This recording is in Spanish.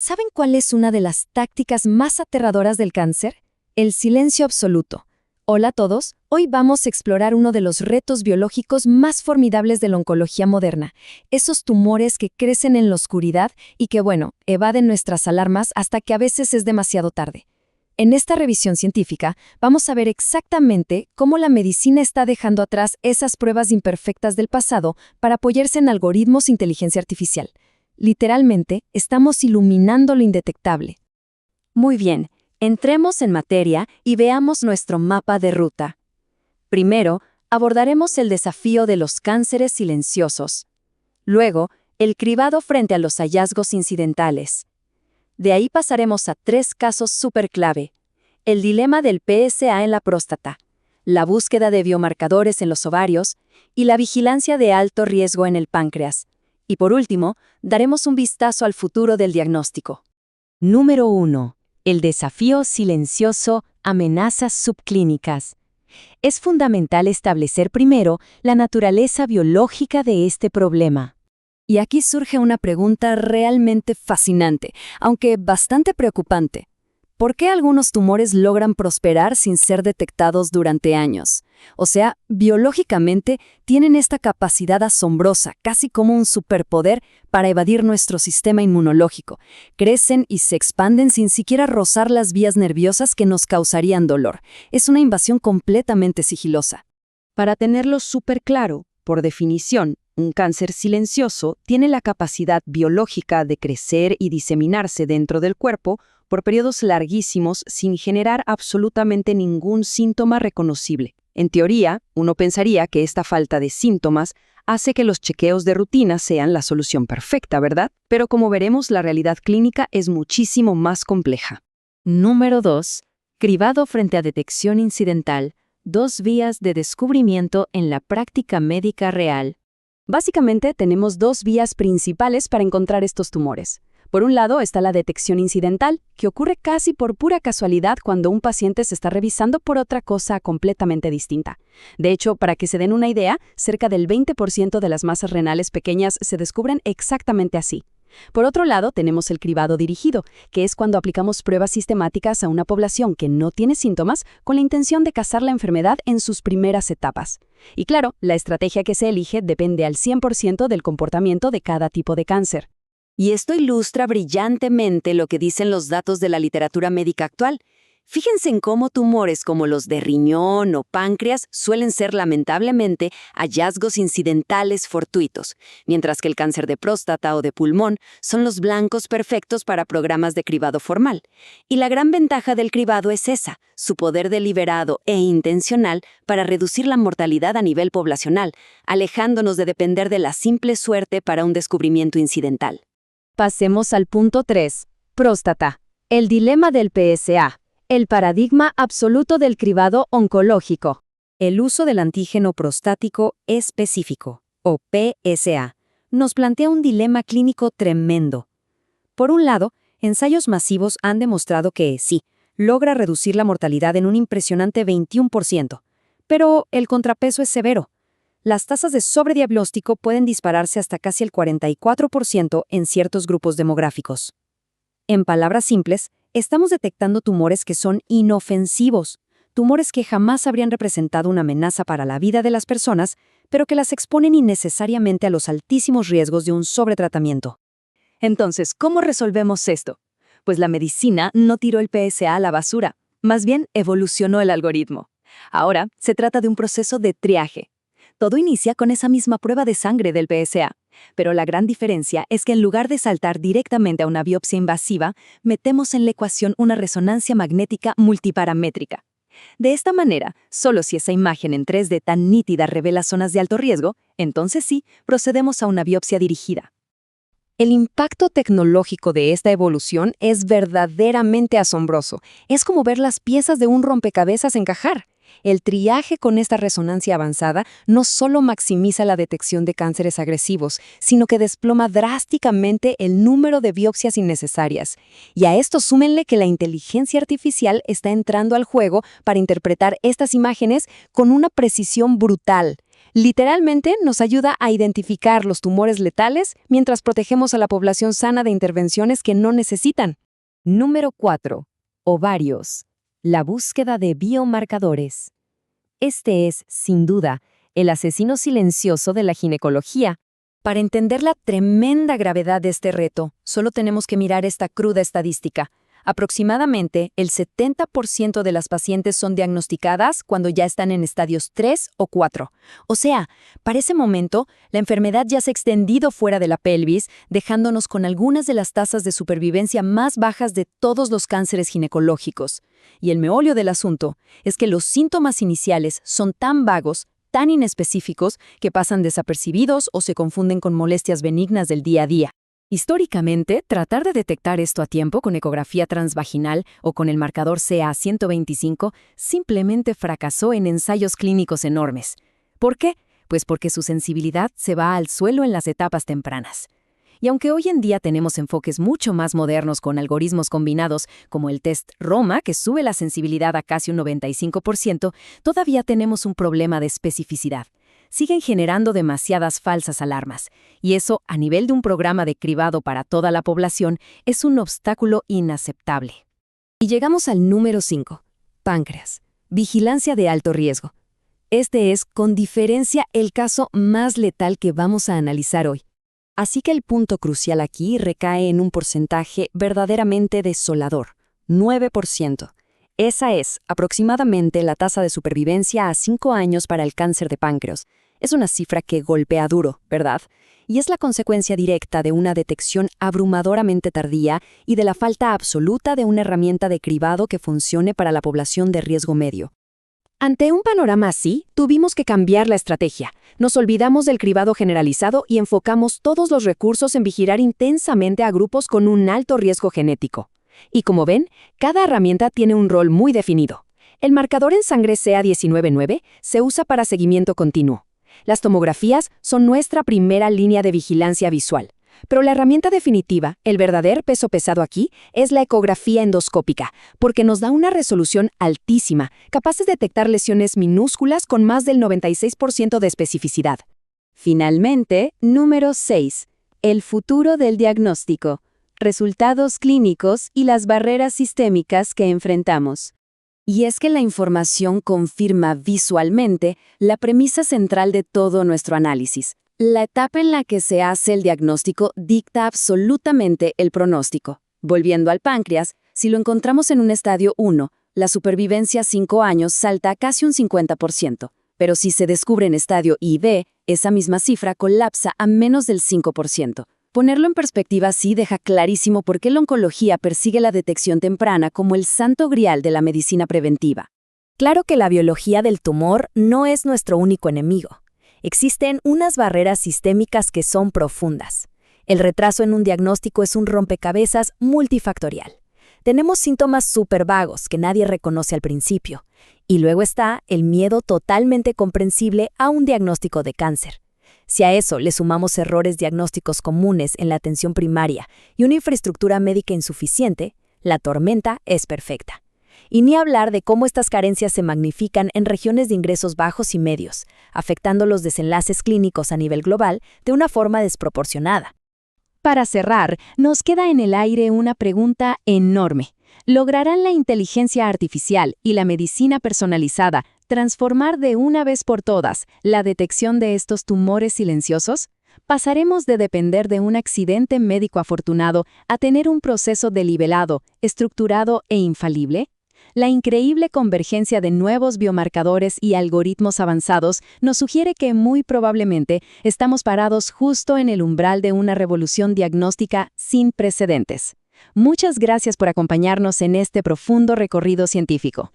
¿Saben cuál es una de las tácticas más aterradoras del cáncer? El silencio absoluto. Hola a todos, hoy vamos a explorar uno de los retos biológicos más formidables de la oncología moderna, esos tumores que crecen en la oscuridad y que, evaden nuestras alarmas hasta que a veces es demasiado tarde. En esta revisión científica vamos a ver exactamente cómo la medicina está dejando atrás esas pruebas imperfectas del pasado para apoyarse en algoritmos de inteligencia artificial. Literalmente, estamos iluminando lo indetectable. Muy bien, entremos en materia y veamos nuestro mapa de ruta. Primero, abordaremos el desafío de los cánceres silenciosos. Luego, el cribado frente a los hallazgos incidentales. De ahí pasaremos a 3 casos superclave: el dilema del PSA en la próstata, la búsqueda de biomarcadores en los ovarios y la vigilancia de alto riesgo en el páncreas. Y por último, daremos un vistazo al futuro del diagnóstico. Número 1. El desafío silencioso, amenazas subclínicas. Es fundamental establecer primero la naturaleza biológica de este problema. Y aquí surge una pregunta realmente fascinante, aunque bastante preocupante. ¿Por qué algunos tumores logran prosperar sin ser detectados durante años? O sea, biológicamente tienen esta capacidad asombrosa, casi como un superpoder, para evadir nuestro sistema inmunológico. Crecen y se expanden sin siquiera rozar las vías nerviosas que nos causarían dolor. Es una invasión completamente sigilosa. Para tenerlo súper claro, por definición, un cáncer silencioso tiene la capacidad biológica de crecer y diseminarse dentro del cuerpo por periodos larguísimos sin generar absolutamente ningún síntoma reconocible. En teoría, uno pensaría que esta falta de síntomas hace que los chequeos de rutina sean la solución perfecta, ¿verdad? Pero como veremos, la realidad clínica es muchísimo más compleja. Número 2. Cribado frente a detección incidental. 2 vías de descubrimiento en la práctica médica real. Básicamente, tenemos 2 vías principales para encontrar estos tumores. Por un lado está la detección incidental, que ocurre casi por pura casualidad cuando un paciente se está revisando por otra cosa completamente distinta. De hecho, para que se den una idea, cerca del 20% de las masas renales pequeñas se descubren exactamente así. Por otro lado, tenemos el cribado dirigido, que es cuando aplicamos pruebas sistemáticas a una población que no tiene síntomas con la intención de cazar la enfermedad en sus primeras etapas. Y claro, la estrategia que se elige depende al 100% del comportamiento de cada tipo de cáncer. Y esto ilustra brillantemente lo que dicen los datos de la literatura médica actual. Fíjense en cómo tumores como los de riñón o páncreas suelen ser lamentablemente hallazgos incidentales fortuitos, mientras que el cáncer de próstata o de pulmón son los blancos perfectos para programas de cribado formal. Y la gran ventaja del cribado es esa, su poder deliberado e intencional para reducir la mortalidad a nivel poblacional, alejándonos de depender de la simple suerte para un descubrimiento incidental. Pasemos al punto 3. Próstata. El dilema del PSA. El paradigma absoluto del cribado oncológico. El uso del antígeno prostático específico, o PSA, nos plantea un dilema clínico tremendo. Por un lado, ensayos masivos han demostrado que, sí, logra reducir la mortalidad en un impresionante 21%, pero el contrapeso es severo. Las tasas de sobrediagnóstico pueden dispararse hasta casi el 44% en ciertos grupos demográficos. En palabras simples, estamos detectando tumores que son inofensivos, tumores que jamás habrían representado una amenaza para la vida de las personas, pero que las exponen innecesariamente a los altísimos riesgos de un sobretratamiento. Entonces, ¿cómo resolvemos esto? Pues la medicina no tiró el PSA a la basura, más bien evolucionó el algoritmo. Ahora se trata de un proceso de triaje. Todo inicia con esa misma prueba de sangre del PSA, pero la gran diferencia es que en lugar de saltar directamente a una biopsia invasiva, metemos en la ecuación una resonancia magnética multiparamétrica. De esta manera, solo si esa imagen en 3D tan nítida revela zonas de alto riesgo, entonces sí, procedemos a una biopsia dirigida. El impacto tecnológico de esta evolución es verdaderamente asombroso. Es como ver las piezas de un rompecabezas encajar. El triaje con esta resonancia avanzada no solo maximiza la detección de cánceres agresivos, sino que desploma drásticamente el número de biopsias innecesarias. Y a esto súmenle que la inteligencia artificial está entrando al juego para interpretar estas imágenes con una precisión brutal. Literalmente nos ayuda a identificar los tumores letales mientras protegemos a la población sana de intervenciones que no necesitan. Número 4. Ovarios. La búsqueda de biomarcadores. Este es, sin duda, el asesino silencioso de la ginecología. Para entender la tremenda gravedad de este reto, solo tenemos que mirar esta cruda estadística. Aproximadamente el 70% de las pacientes son diagnosticadas cuando ya están en estadios 3 o 4. O sea, para ese momento, la enfermedad ya se ha extendido fuera de la pelvis, dejándonos con algunas de las tasas de supervivencia más bajas de todos los cánceres ginecológicos. Y el meollo del asunto es que los síntomas iniciales son tan vagos, tan inespecíficos, que pasan desapercibidos o se confunden con molestias benignas del día a día. Históricamente, tratar de detectar esto a tiempo con ecografía transvaginal o con el marcador CA125 simplemente fracasó en ensayos clínicos enormes. ¿Por qué? Pues porque su sensibilidad se va al suelo en las etapas tempranas. Y aunque hoy en día tenemos enfoques mucho más modernos con algoritmos combinados como el test ROMA, que sube la sensibilidad a casi un 95%, todavía tenemos un problema de especificidad. Siguen generando demasiadas falsas alarmas, y eso, a nivel de un programa de cribado para toda la población, es un obstáculo inaceptable. Y llegamos al número 5, páncreas, vigilancia de alto riesgo. Este es, con diferencia, el caso más letal que vamos a analizar hoy. Así que el punto crucial aquí recae en un porcentaje verdaderamente desolador, 9%. Esa es aproximadamente la tasa de supervivencia a 5 años para el cáncer de páncreas. Es una cifra que golpea duro, ¿verdad? Y es la consecuencia directa de una detección abrumadoramente tardía y de la falta absoluta de una herramienta de cribado que funcione para la población de riesgo medio. Ante un panorama así, tuvimos que cambiar la estrategia. Nos olvidamos del cribado generalizado y enfocamos todos los recursos en vigilar intensamente a grupos con un alto riesgo genético. Y como ven, cada herramienta tiene un rol muy definido. El marcador en sangre CA199 se usa para seguimiento continuo. Las tomografías son nuestra primera línea de vigilancia visual. Pero la herramienta definitiva, el verdadero peso pesado aquí, es la ecografía endoscópica, porque nos da una resolución altísima, capaz de detectar lesiones minúsculas con más del 96% de especificidad. Finalmente, número 6. El futuro del diagnóstico. Resultados clínicos y las barreras sistémicas que enfrentamos. Y es que la información confirma visualmente la premisa central de todo nuestro análisis. La etapa en la que se hace el diagnóstico dicta absolutamente el pronóstico. Volviendo al páncreas, si lo encontramos en un estadio 1, la supervivencia a 5 años salta a casi un 50%. Pero si se descubre en estadio IB, esa misma cifra colapsa a menos del 5%. Ponerlo en perspectiva así deja clarísimo por qué la oncología persigue la detección temprana como el santo grial de la medicina preventiva. Claro que la biología del tumor no es nuestro único enemigo. Existen unas barreras sistémicas que son profundas. El retraso en un diagnóstico es un rompecabezas multifactorial. Tenemos síntomas súper vagos que nadie reconoce al principio. Y luego está el miedo totalmente comprensible a un diagnóstico de cáncer. Si a eso le sumamos errores diagnósticos comunes en la atención primaria y una infraestructura médica insuficiente, la tormenta es perfecta. Y ni hablar de cómo estas carencias se magnifican en regiones de ingresos bajos y medios, afectando los desenlaces clínicos a nivel global de una forma desproporcionada. Para cerrar, nos queda en el aire una pregunta enorme. ¿Lograrán la inteligencia artificial y la medicina personalizada transformar de una vez por todas la detección de estos tumores silenciosos? ¿Pasaremos de depender de un accidente médico afortunado a tener un proceso deliberado, estructurado e infalible? La increíble convergencia de nuevos biomarcadores y algoritmos avanzados nos sugiere que muy probablemente estamos parados justo en el umbral de una revolución diagnóstica sin precedentes. Muchas gracias por acompañarnos en este profundo recorrido científico.